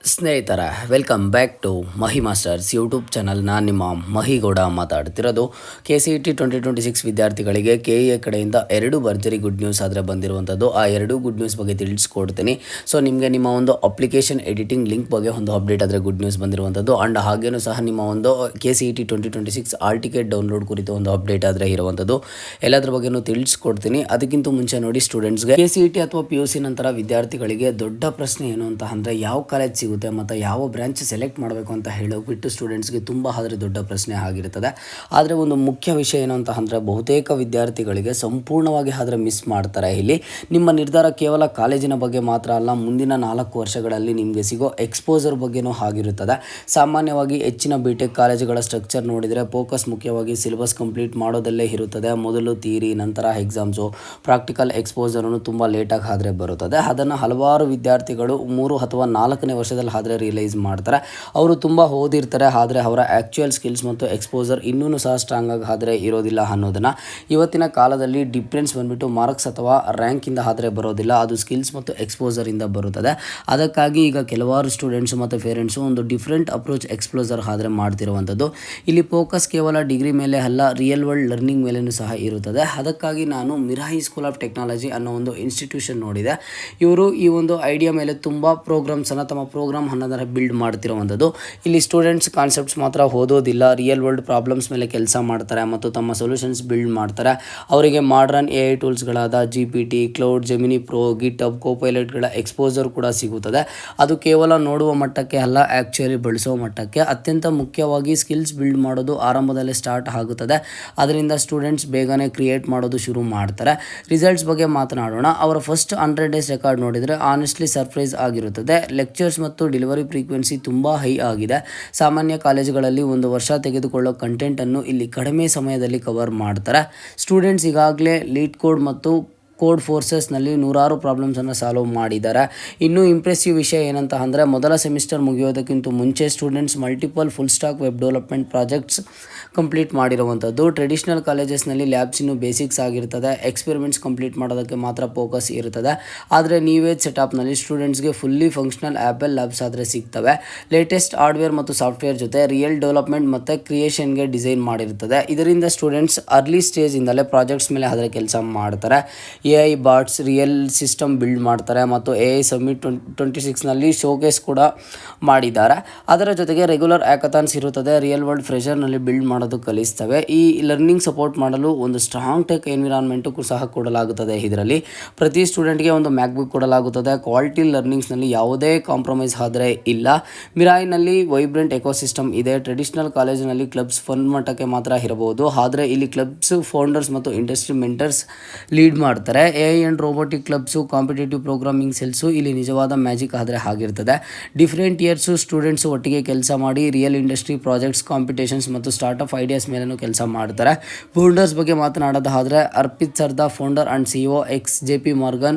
ಸ್ನೇಹಿತರ welcome back to Mahi masters YouTube channel. ನಾನು ನಿಮ್ಮ ಮಹಿಗೌಡ ಮಾತಾಡ್ತಿರೋದು. KCET 2026 ವಿದ್ಯಾರ್ಥಿಗಳಿಗೆ KEA ಕಡೆಯಿಂದ 2 ಭರ್ಜರಿ ಗುಡ್ ನ್ಯೂಸ್ ಆದರೆ ಬಂದಿರುವಂಥದ್ದು. ಆ 2 ಗುಡ್ ನ್ಯೂಸ್ ಬಗ್ಗೆ ತಿಳಿಸ್ಕೊಡ್ತೀನಿ. ಸೊ ನಿಮಗೆ ನಿಮ್ಮ ಒಂದು ಅಪ್ಲಿಕೇಶನ್ ಎಡಿಟಿಂಗ್ ಲಿಂಕ್ ಬಗ್ಗೆ ಒಂದು ಅಪ್ಡೇಟ್ ಆದರೆ ಗುಡ್ ನ್ಯೂಸ್ ಬಂದಿರುವಂಥದ್ದು. ಆ್ಯಂಡ್ ಹಾಗೇನೂ ಸಹ ನಿಮ್ಮ ಒಂದು KCET 2026 ಆಲ್ ಟಿಕೆಟ್ ಡೌನ್ಲೋಡ್ ಕುರಿತು ಒಂದು ಅಪ್ಡೇಟ್ ಆದರೆ ಇರುವಂಥದ್ದು. ಎಲ್ಲದ್ರ ಬಗ್ಗೆನೂ ತಿಳಿಸ್ಕೊಡ್ತೀನಿ. ಅದಕ್ಕಿಂತ ಮುಂಚೆ ನೋಡಿ, ಸ್ಟೂಡೆಂಟ್ಸ್ಗೆ KCET ಅಥವಾ PUC ನಂತರ ವಿದ್ಯಾರ್ಥಿಗಳಿಗೆ ದೊಡ್ಡ ಪ್ರಶ್ನೆ ಏನು ಅಂತ ಅಂದರೆ ಯಾವ ಕಾಲೇಜ್ ಸಿಗುತ್ತೆ ಮತ್ತು ಯಾವ ಬ್ರಾಂಚ್ ಸೆಲೆಕ್ಟ್ ಮಾಡಬೇಕು ಅಂತ ಹೇಳೋಗ್ಬಿಟ್ಟು ಸ್ಟೂಡೆಂಟ್ಸ್ಗೆ ತುಂಬ ಆದರೆ ದೊಡ್ಡ ಪ್ರಶ್ನೆ ಆಗಿರ್ತದೆ. ಆದರೆ ಒಂದು ಮುಖ್ಯ ವಿಷಯ ಏನು ಅಂತ ಅಂದರೆ ಬಹುತೇಕ ವಿದ್ಯಾರ್ಥಿಗಳಿಗೆ ಸಂಪೂರ್ಣವಾಗಿ ಆದರೆ ಮಿಸ್ ಮಾಡ್ತಾರೆ. ಇಲ್ಲಿ ನಿಮ್ಮ ನಿರ್ಧಾರ ಕೇವಲ ಕಾಲೇಜಿನ ಬಗ್ಗೆ ಮಾತ್ರ ಅಲ್ಲ, ಮುಂದಿನ 4 ವರ್ಷಗಳಲ್ಲಿ ನಿಮಗೆ ಸಿಗೋ ಎಕ್ಸ್ಪೋಜರ್ ಬಗ್ಗೆನೂ ಆಗಿರುತ್ತದೆ. ಸಾಮಾನ್ಯವಾಗಿ ಹೆಚ್ಚಿನ BTech ಕಾಲೇಜುಗಳ ಸ್ಟ್ರಕ್ಚರ್ ನೋಡಿದರೆ ಫೋಕಸ್ ಮುಖ್ಯವಾಗಿ ಸಿಲೆಬಸ್ ಕಂಪ್ಲೀಟ್ ಮಾಡೋದಲ್ಲೇ ಇರುತ್ತದೆ. ಮೊದಲು ಥಿಯರಿ, ನಂತರ ಎಕ್ಸಾಮ್ಸು, ಪ್ರಾಕ್ಟಿಕಲ್ ಎಕ್ಸ್ಪೋಜರನ್ನು ತುಂಬ ಲೇಟಾಗಿ ಆದರೆ ಬರುತ್ತದೆ. ಅದನ್ನು ಹಲವಾರು ವಿದ್ಯಾರ್ಥಿಗಳು 3 ಅಥವಾ 4ನೇ ವರ್ಷದಲ್ಲಿ ಆದರೆ ರಿಯಲೈಸ್ ಮಾಡ್ತಾರೆ. ಅವರು ತುಂಬ ಓದಿರ್ತಾರೆ, ಆದರೆ ಅವರ ಆ್ಯಕ್ಚುಯಲ್ ಸ್ಕಿಲ್ಸ್ ಮತ್ತು ಎಕ್ಸ್ಪೋಜರ್ ಇನ್ನೂ ಸಹ ಸ್ಟ್ರಾಂಗ್ ಆಗಿ ಆದರೆ ಇರೋದಿಲ್ಲ ಅನ್ನೋದನ್ನು ಇವತ್ತಿನ ಕಾಲದಲ್ಲಿ ಡಿಫ್ರೆನ್ಸ್ ಬಂದುಬಿಟ್ಟು ಮಾರ್ಕ್ಸ್ ಅಥವಾ ರ್ಯಾಂಕಿಂದ ಆದರೆ ಬರೋದಿಲ್ಲ, ಅದು ಸ್ಕಿಲ್ಸ್ ಮತ್ತು ಎಕ್ಸ್ಪೋಜರಿಂದ ಬರುತ್ತದೆ. ಅದಕ್ಕಾಗಿ ಈಗ ಕೆಲವಾರು ಸ್ಟೂಡೆಂಟ್ಸು ಮತ್ತು ಪೇರೆಂಟ್ಸು ಒಂದು ಡಿಫ್ರೆಂಟ್ ಅಪ್ರೋಚ್ ಎಕ್ಸ್ಪ್ಲೋಸರ್ ಆದರೆ ಮಾಡ್ತಿರುವಂಥದ್ದು. ಇಲ್ಲಿ ಫೋಕಸ್ ಕೇವಲ ಡಿಗ್ರಿ ಮೇಲೆ ಅಲ್ಲ, ರಿಯಲ್ ವರ್ಲ್ಡ್ ಲರ್ನಿಂಗ್ ಮೇಲೂ ಸಹ ಇರುತ್ತದೆ. ಅದಕ್ಕಾಗಿ ನಾನು ಮಿರಾಯಿ ಸ್ಕೂಲ್ ಆಫ್ ಟೆಕ್ನಾಲಜಿ ಅನ್ನೋ ಒಂದು ಇನ್ಸ್ಟಿಟ್ಯೂಷನ್ ನೋಡಿದೆ. ಇವರು ಈ ಒಂದು ಐಡಿಯಾ ಮೇಲೆ ತುಂಬ ಪ್ರೋಗ್ರಾಮ್ಸನ್ನು ತಮ್ಮ ಪ್ರೋಗ್ರಾಮ್ ಅನ್ನೋದರ ಬಿಲ್ಡ್ ಮಾಡ್ತಿರುವಂಥದ್ದು. ಇಲ್ಲಿ ಸ್ಟೂಡೆಂಟ್ಸ್ ಕಾನ್ಸೆಪ್ಟ್ಸ್ ಮಾತ್ರ ಓದೋದಿಲ್ಲ, ರಿಯಲ್ ವರ್ಲ್ಡ್ ಪ್ರಾಬ್ಲಮ್ಸ್ ಮೇಲೆ ಕೆಲಸ ಮಾಡ್ತಾರೆ ಮತ್ತು ತಮ್ಮ ಸೊಲ್ಯೂಷನ್ಸ್ ಬಿಲ್ಡ್ ಮಾಡ್ತಾರೆ. ಅವರಿಗೆ ಮಾಡರ್ನ್ AI ಟೂಲ್ಸ್ಗಳಾದ GPT, Claude, Gemini Pro, GitHub, ಕೋಪೈಲಟ್ಗಳ ಎಕ್ಸ್ಪೋಜರ್ ಕೂಡ ಸಿಗುತ್ತದೆ. ಅದು ಕೇವಲ ನೋಡುವ ಮಟ್ಟಕ್ಕೆ ಅಲ್ಲ, ಆ್ಯಕ್ಚುಲಿ ಬಳಸೋ ಮಟ್ಟಕ್ಕೆ. ಅತ್ಯಂತ ಮುಖ್ಯವಾಗಿ ಸ್ಕಿಲ್ಸ್ ಬಿಲ್ಡ್ ಮಾಡೋದು ಆರಂಭದಲ್ಲೇ ಸ್ಟಾರ್ಟ್ ಆಗುತ್ತದೆ. ಅದರಿಂದ ಸ್ಟೂಡೆಂಟ್ಸ್ ಬೇಗನೆ ಕ್ರಿಯೇಟ್ ಮಾಡೋದು ಶುರು ಮಾಡ್ತಾರೆ. ರಿಸಲ್ಟ್ಸ್ ಬಗ್ಗೆ ಮಾತನಾಡೋಣ. ಅವರ ಫಸ್ಟ್ 100 ಡೇಸ್ ರೆಕಾರ್ಡ್ ನೋಡಿದರೆ ಆನೆಸ್ಟ್ಲಿ ಸರ್ಪ್ರೈಸ್ ಆಗಿರುತ್ತದೆ. ಲೆಕ್ಚರ್ಸ್ ಮತ್ತು ಡೆಲಿವರಿ ಫ್ರೀಕ್ವೆನ್ಸಿ ತುಂಬ ಹೈ ಆಗಿದೆ. ಸಾಮಾನ್ಯ ಕಾಲೇಜುಗಳಲ್ಲಿ 1 ವರ್ಷ ತೆಗೆದುಕೊಳ್ಳೋ ಕಂಟೆಂಟನ್ನು ಇಲ್ಲಿ ಕಡಿಮೆ ಸಮಯದಲ್ಲಿ ಕವರ್ ಮಾಡ್ತಾರೆ. ಸ್ಟೂಡೆಂಟ್ಸ್ ಈಗಾಗಲೇ ಲೀಡ್ ಕೋಡ್ ಮತ್ತು ಕೋಡ್ ಫೋರ್ಸಸ್ನಲ್ಲಿ 100 ಪ್ರಾಬ್ಲಮ್ಸನ್ನು ಸಾಲ್ವ್ ಮಾಡಿದ್ದಾರೆ. ಇನ್ನೂ ಇಂಪ್ರೆಸಿವ್ ವಿಷಯ ಏನಂತ ಅಂದರೆ ಮೊದಲ ಸೆಮಿಸ್ಟರ್ ಮುಗಿಯೋದಕ್ಕಿಂತ ಮುಂಚೆ students multiple full stack web development projects complete ಮಾಡಿರುವಂಥದ್ದು. ಟ್ರೆಡಿಷನಲ್ ಕಾಲೇಜಸ್ನಲ್ಲಿ ಲ್ಯಾಬ್ಸ್ ಇನ್ನೂ ಬೇಸಿಕ್ಸ್ ಆಗಿರ್ತದೆ, ಎಕ್ಸ್ಪೆರಿಮೆಂಟ್ಸ್ ಕಂಪ್ಲೀಟ್ ಮಾಡೋದಕ್ಕೆ ಮಾತ್ರ ಫೋಕಸ್ ಇರ್ತದೆ. ಆದರೆ ನೀವೇಜ್ ಸೆಟಪ್ನಲ್ಲಿ ಸ್ಟೂಡೆಂಟ್ಸ್ಗೆ ಫುಲ್ಲಿ ಫಂಕ್ಷನಲ್ ಆ್ಯಪಲ್ ಲ್ಯಾಬ್ಸ್ ಆದರೆ ಸಿಗ್ತವೆ. ಲೇಟೆಸ್ಟ್ ಹಾರ್ಡ್ವೇರ್ ಮತ್ತು ಸಾಫ್ಟ್ವೇರ್ ಜೊತೆ ರಿಯಲ್ ಡೆವಲಪ್ಮೆಂಟ್ ಮತ್ತು ಕ್ರಿಯೇಷನ್ಗೆ ಡಿಸೈನ್ ಮಾಡಿರ್ತದೆ. ಇದರಿಂದ ಸ್ಟೂಡೆಂಟ್ಸ್ ಅರ್ಲಿ ಸ್ಟೇಜಿಂದಲೇ ಪ್ರಾಜೆಕ್ಟ್ಸ್ ಮೇಲೆ ಆದರೆ ಕೆಲಸ ಮಾಡ್ತಾರೆ. AI bots, real system build ಮಾಡ್ತಾರೆ ಮತ್ತು AI ಸಮ್ಮಿಟ್ 2026ನಲ್ಲಿ ಶೋಕೇಸ್ ಕೂಡ ಮಾಡಿದ್ದಾರೆ. ಅದರ ಜೊತೆಗೆ ರೆಗ್ಯುಲರ್ ಹ್ಯಾಕಥಾನ್ಸ್ ಇರುತ್ತದೆ. ರಿಯಲ್ ವರ್ಲ್ಡ್ ಫ್ರೆಷರ್ನಲ್ಲಿ ಬಿಲ್ಡ್ ಮಾಡೋದು ಕಲಿಸ್ತವೆ. ಈ ಲರ್ನಿಂಗ್ ಸಪೋರ್ಟ್ ಮಾಡಲು ಒಂದು ಸ್ಟ್ರಾಂಗ್ ಟೆಕ್ ಎನ್ವಿರಾನ್ಮೆಂಟು ಸಹ ಕೊಡಲಾಗುತ್ತದೆ. ಇದರಲ್ಲಿ ಪ್ರತಿ ಸ್ಟೂಡೆಂಟ್ಗೆ ಒಂದು ಮ್ಯಾಕ್ಬುಕ್ ಕೊಡಲಾಗುತ್ತದೆ. ಕ್ವಾಲಿಟಿ ಲರ್ನಿಂಗ್ಸ್ನಲ್ಲಿ ಯಾವುದೇ ಕಾಂಪ್ರಮೈಸ್ ಆದರೆ ಇಲ್ಲ. ಮಿರಾಯಿನಲ್ಲಿ ವೈಬ್ರೆಂಟ್ ಎಕೋಸಿಸ್ಟಮ್ ಇದೆ. ಟ್ರೆಡಿಷನಲ್ ಕಾಲೇಜಿನಲ್ಲಿ ಕ್ಲಬ್ಸ್ ಫನ್ ಮಟ್ಟಕ್ಕೆ ಮಾತ್ರ ಇರಬಹುದು, ಆದರೆ ಇಲ್ಲಿ ಕ್ಲಬ್ಸ್ ಫೌಂಡರ್ಸ್ ಮತ್ತು ಇಂಡಸ್ಟ್ರಿ ಮೆಂಟರ್ಸ್ ಲೀಡ್ ಮಾಡ್ತಾರೆ. AI and robotic clubs, competitive programming cells ಇಲ್ಲಿ ನಿಜವಾದ ಮ್ಯಾಜಿಕ್ ಆದರೆ ಆಗಿರ್ತದೆ. ಡಿಫ್ರೆಂಟ್ ಇಯರ್ಸು ಸ್ಟೂಡೆಂಟ್ಸು ಒಟ್ಟಿಗೆ ಕೆಲಸ ಮಾಡಿ ರಿಯಲ್ ಇಂಡಸ್ಟ್ರಿ ಪ್ರಾಜೆಕ್ಟ್ಸ್, ಕಾಂಪಿಟೇಷನ್ಸ್ ಮತ್ತು ಸ್ಟಾರ್ಟಪ್ ಐಡಿಯಾಸ್ ಮೇಲೂ ಕೆಲಸ ಮಾಡ್ತಾರೆ. ಫೌಂಡರ್ಸ್ ಬಗ್ಗೆ ಮಾತನಾಡೋದಾದರೆ Arpit Sarda founder and CEO, JP Morgan,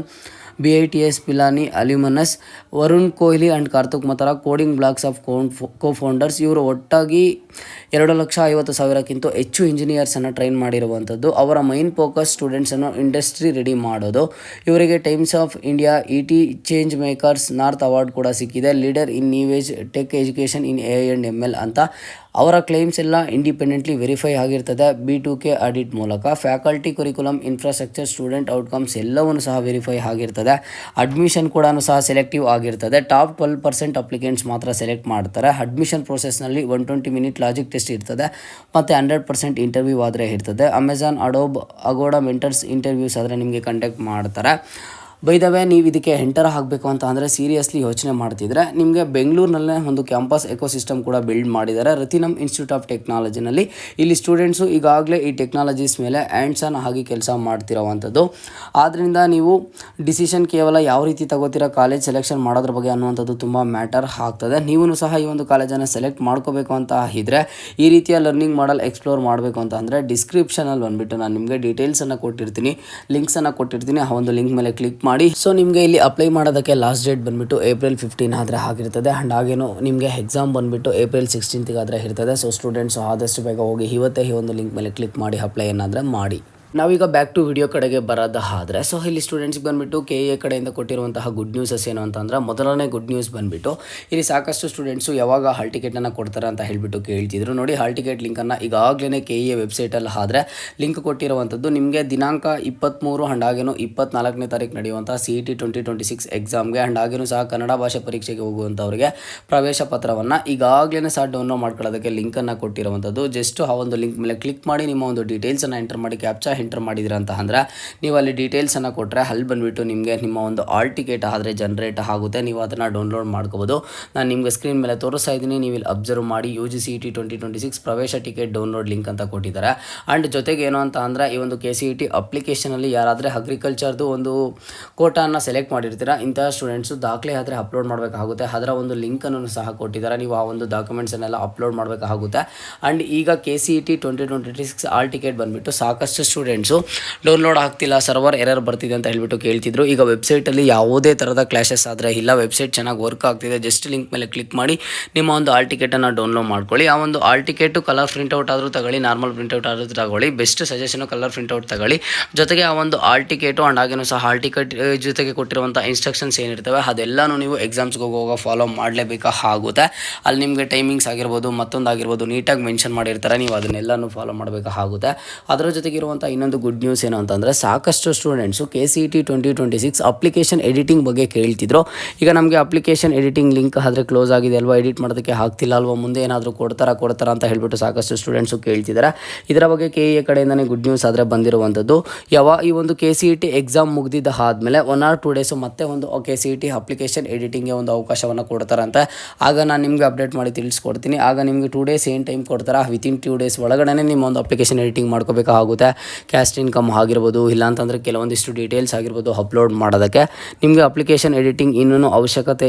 BITS Pilani alumnus, Varun Kohli and Kartik ಮತರ ಕೋಡಿಂಗ್ ಬ್ಲಾಕ್ಸ್ ಆಫ್ ಕೋ-ಫೌಂಡರ್ಸ್. ಇವರು ಒಟ್ಟಾಗಿ 2,50,000ಕ್ಕಿಂತ ಹೆಚ್ಚು ಇಂಜಿನಿಯರ್ಸನ್ನು ಟ್ರೈನ್ ಮಾಡಿರುವಂಥದ್ದು. ಅವರ ಮೈನ್ ಫೋಕಸ್ ಸ್ಟೂಡೆಂಟ್ಸನ್ನು ಇಂಡಸ್ಟ್ರಿ ರೆಡಿ ಮಾಡೋದು. ಇವರಿಗೆ Times of India ET change makers north award ಕೂಡ ಸಿಕ್ಕಿದೆ. Leader in new age tech education in AI and ML ಅಂತ. ಅವರ ಕ್ಲೈಮ್ಸ್ ಎಲ್ಲ ಇಂಡಿಪೆಂಡೆಂಟ್ಲಿ ವೆರಿಫೈ ಆಗಿರ್ತದೆ B2K ಆಡಿಟ್ ಮೂಲಕ. Faculty, curriculum, infrastructure, student outcomes ಎಲ್ಲವನ್ನೂ ಸಹ ವೆರಿಫೈ ಆಗಿರ್ತದೆ. ಅಡ್ಮಿಷನ್ ಕೂಡ ಸಹ ಸೆಲೆಕ್ಟಿವ್ ಆಗಿರ್ತದೆ. ಟಾಪ್ 12% ಅಪ್ಲಿಕೆಂಟ್ಸ್ ಮಾತ್ರ ಸೆಲೆಕ್ಟ್ ಮಾಡ್ತಾರೆ. ಅಡ್ಮಿಷನ್ ಪ್ರೋಸೆಸ್ನಲ್ಲಿ 120 ಮಿನಿಟ್ ಲಾಜಿಕ್ ಟೆಸ್ಟ್ ಇರ್ತದೆ ಮತ್ತು 100% ಇಂಟರ್ವ್ಯೂ ಆದರೆ ಇರ್ತದೆ. Amazon, adobe, Agoda mentors interviews ಆದರೆ ನಿಮಗೆ ಕಂಡಕ್ಟ್ ಮಾಡ್ತಾರೆ. ಬೈ ದ ವೇ, ನೀವು ಇದಕ್ಕೆ ಎಂಟರ್ ಆಗಬೇಕು ಅಂತ ಅಂದರೆ ಸೀರಿಯಸ್ಲಿ ಯೋಚನೆ ಮಾಡ್ತಿದ್ರೆ ನಿಮಗೆ ಬೆಂಗಳೂರಿನಲ್ಲೇ ಒಂದು ಕ್ಯಾಂಪಸ್ ಎಕೋಸಿಸ್ಟಮ್ ಕೂಡ ಬಿಲ್ಡ್ ಮಾಡಿದ್ದಾರೆ, ರತಿನಮ್ ಇನ್ಸ್ಟಿಟ್ಯೂಟ್ ಆಫ್ ಟೆಕ್ನಾಲಜಿನಲ್ಲಿ. ಇಲ್ಲಿ ಸ್ಟೂಡೆಂಟ್ಸು ಈಗಾಗಲೇ ಈ ಟೆಕ್ನಾಲಜೀಸ್ ಮೇಲೆ ಹ್ಯಾಂಡ್ಸ್ ಆನ್ ಆಗಿ ಕೆಲಸ ಮಾಡ್ತಿರೋವಂಥದ್ದು. ಆದ್ದರಿಂದ ನೀವು ಡಿಸಿಷನ್ ಕೇವಲ ಯಾವ ರೀತಿ ತಗೋತೀರಾ ಕಾಲೇಜ್ ಸೆಲೆಕ್ಷನ್ ಮಾಡೋದ್ರ ಬಗ್ಗೆ ಅನ್ನುವಂಥದ್ದು ತುಂಬ ಮ್ಯಾಟರ್ ಆಗ್ತದೆ. ನೀವು ಸಹ ಈ ಒಂದು ಕಾಲೇಜನ್ನು ಸೆಲೆಕ್ಟ್ ಮಾಡ್ಕೋಬೇಕು ಅಂತ ಇದ್ದರೆ, ಈ ರೀತಿಯ ಲರ್ನಿಂಗ್ ಮಾಡಲ್ ಎಕ್ಸ್ಪ್ಲೋರ್ ಮಾಡಬೇಕು ಅಂತ ಅಂದರೆ ಡಿಸ್ಕ್ರಿಪ್ಷನಲ್ಲಿ ಬಂದುಬಿಟ್ಟು ನಾನು ನಿಮಗೆ ಡೀಟೇಲ್ಸನ್ನು ಕೊಟ್ಟಿರ್ತೀನಿ, ಲಿಂಕ್ಸನ್ನು ಕೊಟ್ಟಿರ್ತೀನಿ. ಆ ಒಂದು ಲಿಂಕ್ ಮೇಲೆ ಕ್ಲಿಕ್ ಮಾಡಿ. ಸೊ ನಿಮಗೆ ಇಲ್ಲಿ ಅಪ್ಲೈ ಮಾಡೋದಕ್ಕೆ ಲಾಸ್ಟ್ ಡೇಟ್ ಬಂದುಬಿಟ್ಟು April 15 ಆದರೆ ಆಗಿರ್ತದೆ. ಆ್ಯಂಡ್ ಹಾಗೇನು ನಿಮಗೆ ಎಕ್ಸಾಮ್ ಬಂದುಬಿಟ್ಟು April 16 ಆದರೆ ಇರ್ತದೆ. ಸೊ ಸ್ಟೂಡೆಂಟ್ಸು ಆದಷ್ಟು ಬೇಗ ಹೋಗಿ ಇವತ್ತೇ ಈ ಒಂದು ಲಿಂಕ್ ಮೇಲೆ ಕ್ಲಿಕ್ ಮಾಡಿ ಅಪ್ಲೈ ಏನಾದರೆ ಮಾಡಿ. ನಾವೀಗ ಬ್ಯಾಕ್ ಟು ವಿಡಿಯೋ ಕಡೆಗೆ ಬರೋದಾದರೆ ಇಲ್ಲಿ ಸ್ಟೂಡೆಂಟ್ಸ್ಗೆ ಬಂದುಬಿಟ್ಟು KE ಕಡೆಯಿಂದ ಕೊಟ್ಟಿರುವಂತಹ ಗುಡ್ ನ್ಯೂಸಸ್ ಏನು ಅಂತಂದರೆ ಮೊದಲನೇ ಗುಡ್ ನ್ಯೂಸ್ ಬಂದುಬಿಟ್ಟು ಇಲ್ಲಿ ಸಾಕಷ್ಟು ಸ್ಟೂಡೆಂಟ್ಸು ಯಾವಾಗ ಹಾಲ್ ಟಿಕೆಟನ್ನು ಕೊಡ್ತಾರೆ ಅಂತ ಹೇಳಿಬಿಟ್ಟು ಕೇಳ್ತಿದ್ರು. ನೋಡಿ, ಹಾಲ್ ಟಿಕೆಟ್ ಲಿಂಕನ್ನು ಈಗಾಗಲೇ KE ವೆಬ್ಸೈಟಲ್ಲಿ ಆದರೆ ಲಿಂಕ್ ಕೊಟ್ಟಿರುವಂಥದ್ದು ನಿಮಗೆ ದಿನಾಂಕ 23 ಆ್ಯಂಡ್ ಹಾಗೇನು 24ನೇ ತಾರೀಕು ನಡೆಯುವಂಥ CET 2026 ಎಕ್ಸಾಮ್ಗೆ ಆ್ಯಂಡ್ ಹಾಗೇನು ಸಹ ಕನ್ನಡ ಭಾಷೆ ಪರೀಕ್ಷೆಗೆ ಹೋಗುವಂಥವ್ರಿಗೆ ಪ್ರವೇಶ ಪತ್ರವನ್ನು ಈಗಾಗಲೇ ಸಹ ಡೌನ್ಲೋಡ್ ಮಾಡ್ಕೊಳ್ಳೋದಕ್ಕೆ ಲಿಂಕನ್ನು ಕೊಟ್ಟಿರುವಂಥದ್ದು. ಜಸ್ಟ್ ಆ ಒಂದು ಲಿಂಕ್ ಮೇಲೆ ಕ್ಲಿಕ್ ಮಾಡಿ ನಿಮ್ಮ ಒಂದು ಡೀಟೇಲ್ಸನ್ನು ಎಂಟರ್ ಮಾಡಿ ಕ್ಯಾಪ್ಚಾ ಎಂಟರ್ ಮಾಡಿದಿರ ಅಂತ ಅಂದರೆ ನೀವು ಅಲ್ಲಿ ಡೀಟೇಲ್ಸನ್ನು ಕೊಟ್ಟರೆ ಅಲ್ಲಿ ಬಂದುಬಿಟ್ಟು ನಿಮಗೆ ನಿಮ್ಮ ಒಂದು ಹಾಲ್ ಟಿಕೆಟ್ ಆದರೆ ಜನ್ರೇಟ್ ಆಗುತ್ತೆ. ನೀವು ಅದನ್ನು ಡೌನ್ಲೋಡ್ ಮಾಡ್ಕೋಬೋದು. ನಾನು ನಿಮಗೆ ಸ್ಕ್ರೀನ್ ಮೇಲೆ ತೋರಿಸ್ತಾ ಇದ್ದೀನಿ, ನೀವು ಇಲ್ಲಿ ಅಬ್ಸರ್ವ್ ಮಾಡಿ. UG CET 2026 ಪ್ರವೇಶ ಟಿಕೆಟ್ ಡೌನ್ಲೋಡ್ ಲಿಂಕ್ ಅಂತ ಕೊಟ್ಟಿದ್ದಾರೆ. ಆ್ಯಂಡ್ ಜೊತೆಗೆ ಏನು ಅಂತ ಅಂದರೆ ಈ ಒಂದು KCET ಅಪ್ಲಿಕೇಶನಲ್ಲಿ ಯಾರಾದರೆ ಅಗ್ರಿಕಲ್ಚರ್ದು ಒಂದು ಕೋಟಾನ ಸೆಲೆಕ್ಟ್ ಮಾಡಿರ್ತೀರ, ಇಂತಹ ಸ್ಟೂಡೆಂಟ್ಸು ದಾಖಲೆ ಆದರೆ ಅಪ್ಲೋಡ್ ಮಾಡಬೇಕಾಗುತ್ತೆ. ಅದರ ಒಂದು ಲಿಂಕನ್ನು ಸಹ ಕೊಟ್ಟಿದ್ದಾರೆ. ನೀವು ಆ ಒಂದು ಡಾಕ್ಯುಮೆಂಟ್ಸನ್ನೆಲ್ಲ ಅಪ್ಲೋಡ್ ಮಾಡಬೇಕಾಗುತ್ತೆ. ಆ್ಯಂಡ್ ಈಗ KCET 2026 ಹಾಲ್ ಟಿಕೆಟ್ ಬಂದುಬಿಟ್ಟು ಸಾಕಷ್ಟು ಸ್ಟೂಡೆಂಟ್ಸು ಡೌನ್ಲೋಡ್ ಆಗ್ತಿಲ್ಲ, ಸರ್ವರ್ ಎರರ್ ಬರ್ತಿದೆ ಅಂತ ಹೇಳ್ಬಿಟ್ಟು ಕೇಳ್ತಿದ್ರು. ಈಗ ವೆಬ್ಸೈಟಲ್ಲಿ ಯಾವುದೇ ಥರದ ಕ್ಲಾಶಸ್ ಆದರೆ ಇಲ್ಲ, ವೆಬ್ಸೈಟ್ ಚೆನ್ನಾಗಿ ವರ್ಕ್ ಆಗ್ತಿದೆ. ಜಸ್ಟ್ ಲಿಂಕ್ ಮೇಲೆ ಕ್ಲಿಕ್ ಮಾಡಿ ನಿಮ್ಮ ಒಂದು ಹಾಲ್ ಟಿಕೆಟನ್ನು ಡೌನ್ಲೋಡ್ ಮಾಡ್ಕೊಳ್ಳಿ. ಆ ಒಂದು ಹಾಲ್ ಟಿಕೆಟು ಕಲರ್ ಪ್ರಿಂಟೌಟ್ ಆದರೂ ತಗೊಳ್ಳಿ, ನಾರ್ಮಲ್ ಪ್ರಿಂಟೌಟ್ ಆದರೂ ತಗೊಳ್ಳಿ. ಬೆಸ್ಟ್ ಸಜೆಷನು ಕಲರ್ ಪ್ರಿಂಟೌಟ್ ತಗೊಳ್ಳಿ. ಜೊತೆಗೆ ಆ ಒಂದು ಹಾಲ್ ಟಿಕೆಟು ಆ್ಯಂಡ್ ಹಾಗೇನು ಸಹ ಹಾಲ್ ಟಿಕೆಟ್ ಜೊತೆಗೆ ಕೊಟ್ಟಿರುವಂಥ ಇನ್ಸ್ಟ್ರಕ್ಷನ್ಸ್ ಏನಿರ್ತವೆ ಅದೆಲ್ಲನೂ ನೀವು ಎಕ್ಸಾಮ್ಸ್ಗೆ ಹೋಗುವಾಗ ಫಾಲೋ ಮಾಡಲೇಬೇಕಾಗುತ್ತೆ. ಅಲ್ಲಿ ನಿಮಗೆ ಟೈಮಿಂಗ್ಸ್ ಆಗಿರ್ಬೋದು, ಮತ್ತೊಂದಾಗಿರ್ಬೋದು ನೀಟಾಗಿ ಮೆನ್ಷನ್ ಮಾಡಿರ್ತಾರೆ, ನೀವು ಅದನ್ನೆಲ್ಲನೂ ಫಾಲೋ ಮಾಡಬೇಕಾಗುತ್ತೆ. ಅದರ ಜೊತೆಗಿರುವಂಥ ಇನ್ನೊಂದು ಗುಡ್ ನ್ಯೂಸ್ ಏನು ಅಂತಂದರೆ ಸಾಕಷ್ಟು ಸ್ಟೂಡೆಂಟ್ಸು KCET 2026 ಅಪ್ಲಿಕೇಶನ್ ಎಡಿಟಿಂಗ್ ಬಗ್ಗೆ ಕೇಳ್ತಿದ್ರು. ಈಗ ನಮಗೆ ಅಪ್ಲಿಕೇಶನ್ ಎಡಿಟಿಂಗ್ ಲಿಂಕ್ ಆದರೆ ಕ್ಲೋಸ್ ಆಗಿದೆ ಅಲ್ವಾ, ಎಡಿಟ್ ಮಾಡೋದಕ್ಕೆ ಆಗ್ತಿಲ್ಲ ಅಲ್ವಾ, ಮುಂದೆ ಏನಾದರೂ ಕೊಡ್ತಾರಾ ಅಂತ ಹೇಳ್ಬಿಟ್ಟು ಸಾಕಷ್ಟು ಸ್ಟೂಡೆಂಟ್ಸು ಕೇಳ್ತಿದ್ದಾರೆ. ಇದರ ಬಗ್ಗೆ KE ಕಡೆಯಿಂದನೇ ಗುಡ್ ನ್ಯೂಸ್ ಆದರೆ ಬಂದಿರುವಂಥದ್ದು. ಈ ಒಂದು KCET ಎಕ್ಸಾಮ್ ಮುಗಿದಿದ್ದ ಆದಮೇಲೆ 1 or 2 ಡೇಸು ಮತ್ತೆ ಒಂದು KCET ಅಪ್ಲಿಕೇಶನ್ ಎಡಿಟಿಂಗ್ಗೆ ಒಂದು ಅವಕಾಶವನ್ನು ಕೊಡ್ತಾರಂತೆ. ಆಗ ನಾನು ನಿಮಗೆ ಅಪ್ಡೇಟ್ ಮಾಡಿ ತಿಳಿಸ್ಕೊಡ್ತೀನಿ. ಆಗ ನಿಮಗೆ 2 ಡೇಸ್ ಏನು ಟೈಮ್ ಕೊಡ್ತಾರೆ, ವಿತಿನ್ 2 ಡೇಸ್ ಒಳಗಡೆ ನಿಮ್ಮ ಒಂದು ಅಪ್ಲಿಕೇಶನ್ ಎಡಿಟಿಂಗ್ ಮಾಡ್ಕೋಬೇಕಾಗುತ್ತೆ. ಕ್ಯಾಸ್ಟ್ ಇನ್ಕಮ್ ಆಗಿರ್ಬೋದು, ಇಲ್ಲಾಂತಂದರೆ ಕೆಲವೊಂದಿಷ್ಟು ಡೀಟೇಲ್ಸ್ ಆಗಿರ್ಬೋದು ಅಪ್ಲೋಡ್ ಮಾಡೋದಕ್ಕೆ. ನಿಮಗೆ ಅಪ್ಲಿಕೇಶನ್ ಎಡಿಟಿಂಗ್ ಇನ್ನೂ ಅವಶ್ಯಕತೆ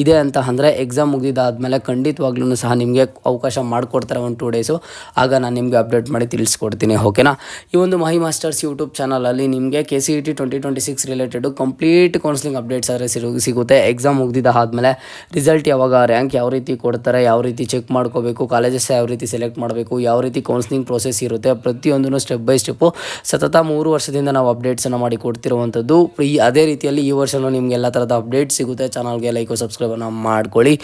ಇದೆ ಅಂತ ಅಂದರೆ ಎಕ್ಸಾಮ್ ಮುಗಿದಾದ್ಮೇಲೆ ಖಂಡಿತವಾಗ್ಲೂ ಸಹ ನಿಮಗೆ ಅವಕಾಶ ಮಾಡಿಕೊಡ್ತಾರೆ 1-2 ಡೇಸು. ಆಗ ನಾನು ನಿಮಗೆ ಅಪ್ಡೇಟ್ ಮಾಡಿ ತಿಳಿಸ್ಕೊಡ್ತೀನಿ, ಓಕೆನಾ. ಈ ಒಂದು ಮಹಿ ಮಾಸ್ಟರ್ಸ್ ಯೂಟ್ಯೂಬ್ ಚಾನಲಲ್ಲಿ ನಿಮಗೆ KCET 2026 related complete counselling updates ಆದರೆ ಸಿಗುತ್ತೆ. ಎಕ್ಸಾಮ್ ಮುಗಿದಿದ್ದ ಆದಮೇಲೆ ರಿಸಲ್ಟ್ ಯಾವಾಗ, ರ್ಯಾಂಕ್ ಯಾವ ರೀತಿ ಕೊಡ್ತಾರೆ, ಯಾವ ರೀತಿ ಚೆಕ್ ಮಾಡ್ಕೋಬೇಕು, ಕಾಲೇಜಸ್ ಯಾವ ರೀತಿ ಸೆಲೆಕ್ಟ್ ಮಾಡಬೇಕು, ಯಾವ ರೀತಿ ಕೌನ್ಸಿಲಿಂಗ್ ಪ್ರೋಸೆಸ್ ಇರುತ್ತೆ, ಪ್ರತಿಯೊಂದನ್ನು ಸ್ಟೆಪ್ ಬೈ ಸ್ಟೆಪ್ಪು ಸತತ 3 ವರ್ಷದಿಂದ ನಾವು ಅಪ್ಡೇಟ್ಸನ್ನು ಮಾಡಿ ಕೊಡ್ತಿರುವಂಥದ್ದು. ಅದೇ ರೀತಿಯಲ್ಲಿ ಈ ವರ್ಷವೂ ನಿಮಗೆ ಎಲ್ಲ ಥರದ ಅಪ್ಡೇಟ್ಸ್ ಸಿಗುತ್ತೆ. ಚಾನಲ್ಗೆ ಲೈಕ್ ಸಬ್ಸ್ಕ್ರೈಬನ್ನು ಮಾಡ್ಕೊಳ್ಳಿ.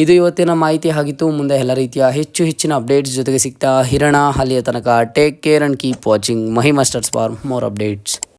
ಇದು ಇವತ್ತಿನ ಮಾಹಿತಿ ಆಗಿತ್ತು. ಮುಂದೆ ಎಲ್ಲ ರೀತಿಯ ಹೆಚ್ಚಿನ ಅಪ್ಡೇಟ್ಸ್ ಜೊತೆಗೆ ಸಿಗ್ತಾ ಇರೋಣ. ಅಲ್ಲಿಯ ತನಕ take care and keep watching Mahi masters for more updates.